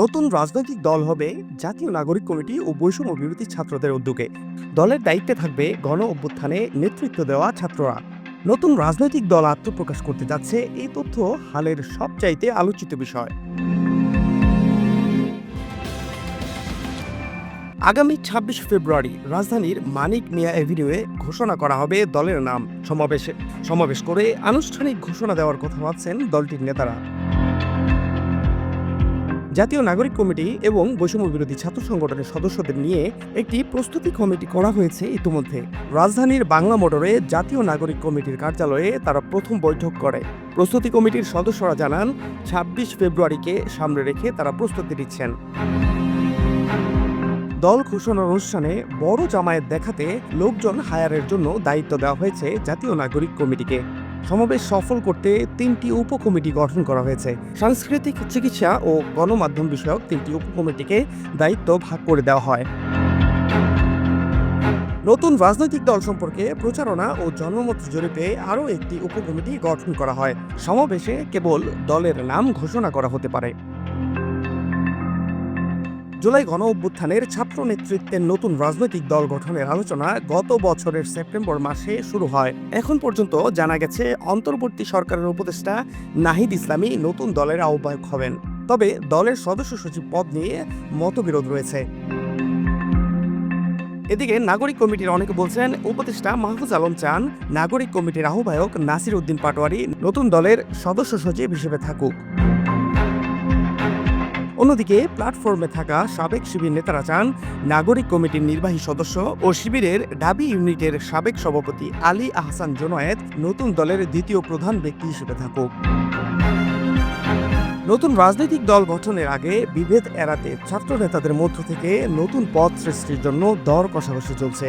নতুন রাজনৈতিক দল হবে জাতীয় নাগরিক কমিটি ও বৈষম্য বিরোধী ছাত্রদের উদ্যোগে। দলের দায়িত্বে থাকবে গণ অভ্যুত্থানে নেতৃত্ব দেওয়া ছাত্ররা। নতুন রাজনৈতিক দল আত্মপ্রকাশ করতে যাচ্ছে, এই তথ্য হালের সবচাইতে আলোচিত বিষয়। আগামী ২৬ ফেব্রুয়ারি রাজধানীর মানিক মিয়া এভিনিউয়ে ঘোষণা করা হবে দলের নাম। সমাবেশ করে আনুষ্ঠানিক ঘোষণা দেওয়ার কথা ভাবছেন দলটির নেতারা। জাতীয় নাগরিক কমিটি এবং বৈষম্য বিরোধী ছাত্র সংগঠনের সদস্যদের নিয়ে একটি প্রস্তুতি কমিটি করা হয়েছে ইতিমধ্যে। রাজধানীর বাংলা মোটরে জাতীয় নাগরিক কমিটির কার্যালয়ে তারা প্রথম বৈঠক করে। প্রস্তুতি কমিটির সদস্যরা জানান, ২৬ ফেব্রুয়ারিকে সামনে রেখে তারা প্রস্তুতি নিচ্ছেন। দল ঘোষণার অনুষ্ঠানে বড় জামায়াত দেখাতে লোকজন হায়ারের জন্য দায়িত্ব দেওয়া হয়েছে জাতীয় নাগরিক কমিটিকে। সমাবেশ সফল করতে ৩টি উপকমিটি গঠন করা হয়েছে। সাংস্কৃতিক, চিকিৎসা ও গণমাধ্যম বিষয়ক ৩টি উপকমিটিকে দায়িত্ব ভাগ করে দেওয়া হয়। নতুন রাজনৈতিক দল সম্পর্কে প্রচারণা ও জনমত জরিপে আরও একটি উপকমিটি গঠন করা হয়। সমাবেশে কেবল দলের নাম ঘোষণা করা হতে পারে। জুলাই গণ অভ্যুত্থানের ছাত্র নেতৃত্বের নতুন রাজনৈতিক দল গঠনের আলোচনা গত বছরের সেপ্টেম্বর মাসে শুরু হয়। এখন পর্যন্ত জানা গেছে, অন্তর্বর্তী সরকারের উপদেষ্টা নাহিদ ইসলামী নতুন দলের আহ্বায়ক হবেন। তবে দলের সদস্য সচিব পদ নিয়ে মতবিরোধ রয়েছে। এদিকে নাগরিক কমিটির অনেকে বলছেন, উপদেষ্টা মাহফুজ আলম চান নাগরিক কমিটির আহ্বায়ক নাসির উদ্দিন পাটোয়ারি নতুন দলের সদস্য সচিব হিসেবে থাকুক। অন্যদিকে প্ল্যাটফর্মে থাকা সাবেক শিবির নেতারা চান নাগরিক কমিটির নির্বাহী সদস্য ও শিবিরের ঢাবি ইউনিটের সাবেক সভাপতি আলী আহসান জোনায়েদ নতুন দলের দ্বিতীয় প্রধান ব্যক্তি হিসেবে থাকুক। নতুন রাজনৈতিক দল গঠনের আগে বিভেদ এড়াতে ছাত্র নেতাদের মধ্য থেকে নতুন পদ সৃষ্টির জন্য দর কষাকষি চলছে।